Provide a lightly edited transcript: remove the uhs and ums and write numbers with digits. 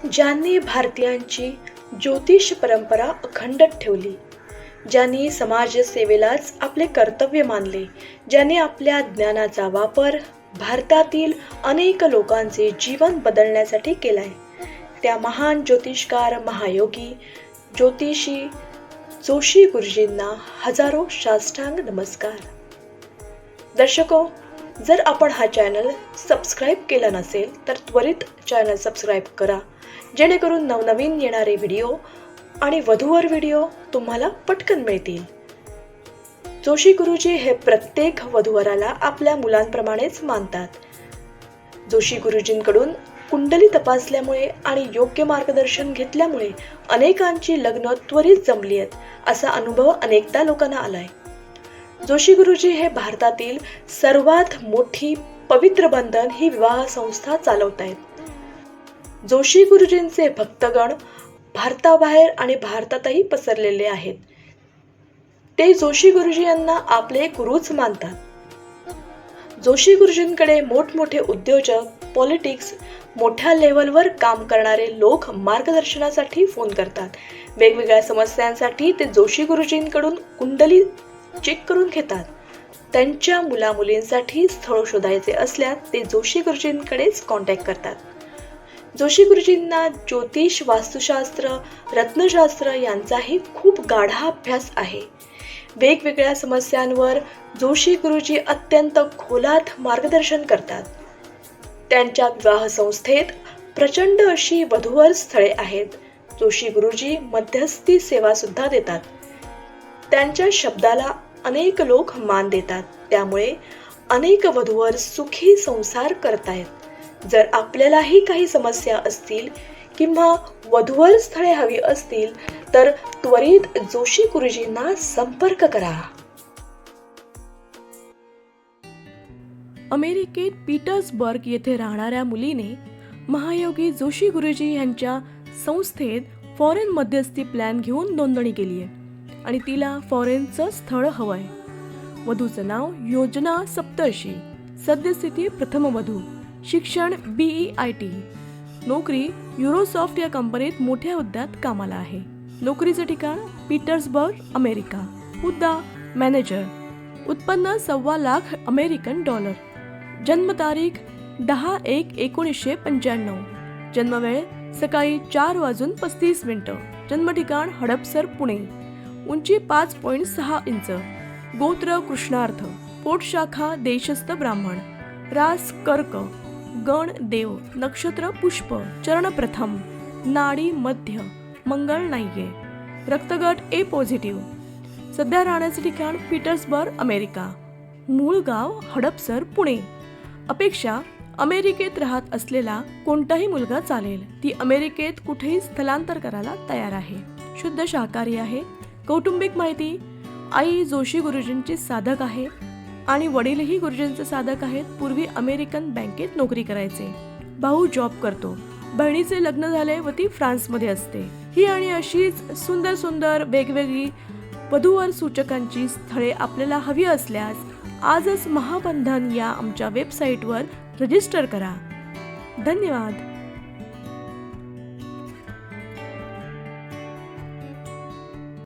ज्यांनी भारतीयांची ज्योतिष परंपरा अखंड ठेवली, ज्यांनी समाजसेवेलाच आपले कर्तव्य मानले, ज्यांनी आपल्या ज्ञानाचा वापर भारतातील अनेक लोकांचे जीवन बदलण्यासाठी केलाय, त्या महान ज्योतिषकार, महायोगी, ज्योतिषी जोशी गुरुजींना हजारो साष्टांग नमस्कार. दर्शको, जर आपण हा चॅनल सबस्क्राईब केला नसेल तर त्वरित चॅनल सबस्क्राईब करा, जेणेकरून नवनवीन येणारे व्हिडिओ आणि वधूवर व्हिडिओ तुम्हाला पटकन मिळतील. जोशी गुरुजी हे प्रत्येक वधूवराला आपल्या मुलांप्रमाणेच मानतात. जोशी गुरुजींकडून कुंडली तपासल्यामुळे आणि योग्य मार्गदर्शन घेतल्यामुळे अनेकांची लग्न त्वरित जमली आहेत, असा अनुभव अनेकदा लोकांना आलाय. जोशी गुरुजी हे भारतातील सर्वात मोठी पवित्र बंधन ही विवाह संस्था चालवत आहेत. जोशी गुरुजींचे भक्तगण भारताबाहेर आणि भारतातही पसरलेले आहेत. ते जोशी गुरुजी यांना आपले गुरुच मानतात. जोशी गुरुजींकडे मोठमोठे उद्योजक, पॉलिटिक्स, मोठ्या लेव्हलवर काम करणारे लोक मार्गदर्शनासाठी फोन करतात. वेगवेगळ्या समस्यांसाठी ते जोशी गुरुजींकडून कुंडली चेक करून घेतात. त्यांच्या मुलामुलींसाठी स्थळ शोधायचे असल्यास ते जोशी गुरुजींकडेच कॉन्टॅक्ट करतात. जोशी गुरुजींना ज्योतिष, वास्तुशास्त्र, रत्नशास्त्र यांचाही खूप गाढा अभ्यास आहे. वेगवेगळ्या समस्यांवर जोशी गुरुजी अत्यंत खोलात मार्गदर्शन करतात. त्यांच्या विवाह संस्थेत प्रचंड अशी वधूवर स्थळे आहेत. जोशी गुरुजी मध्यस्थी सेवा सुद्धा देतात. त्यांच्या शब्दाला अनेक लोक मान देतात. त्यामुळे अनेक वधूवर सुखी संसार करतायत. जर आपल्यालाही काही समस्या असतील किंवा वधूवर स्थळे हवी असतील तर त्वरित जोशी गुरुजींना संपर्क करा. अमेरिकेत पीटर्सबर्ग येथे राहणाऱ्या मुलीने महायोगी जोशी गुरुजी यांच्या संस्थेत फॉरेन मध्यस्थी प्लॅन घेऊन नोंदणी केली आहे आणि तिला फॉरेनचं स्थळ हवंय. वधूचं नाव योजना सप्तर्षी, सद्यस्थिती प्रथम वधू, शिक्षण BEIT, नोकरी युरोसॉफ्ट या कंपनीत मोठ्या हुद्द्यात कामाला आहे. नोकरीचं ठिकाण पीटर्सबर्ग, अमेरिका. हुद्दा मॅनेजर. उत्पन्न $1.25 अमेरिकन डॉलर. जन्मतारीख 10/1/1995. जन्मवेळ सकाळी 4:35. जन्मठिकाण हडपसर, पुणे. उंची 5.6 इंच. गोत्र कृष्णार्थ. पोटशाखा देशस्थ ब्राह्मण. रास कर्क. गण देव. नक्षत्र पुष्प. चरण प्रथम. नाडी मध्य. मंगळ नाहीये. रक्तगट A पॉझिटिव्ह. सध्या राहण्याचे ठिकाण पीटर्सबर्ग, अमेरिका. मूळ गाव हडपसर, पुणे. अपेक्षा अमेरिकेत राहत असलेला कोणताही मुलगा चालेल. ती अमेरिकेत कुठेही स्थलांतर करायला तयार आहे. शुद्ध शाकाहारी आहे. कौटुंबिक माहिती: आई जोशी गुरुजींची साधक आहे आणि वडीलही गुरुजींचे साधक आहेत. पूर्वी अमेरिकन बँकेत नोकरी करायचे. भाऊ जॉब करतो. बहिणीचे लग्न झाले व ती फ्रान्समध्ये असते. ही आणि अशीच सुंदर सुंदर वेगवेगळी वधूवर सूचकांची स्थळे आपल्याला हवी असल्यास आजच महाबंधन या आमच्या वेबसाईटवर रजिस्टर करा. धन्यवाद.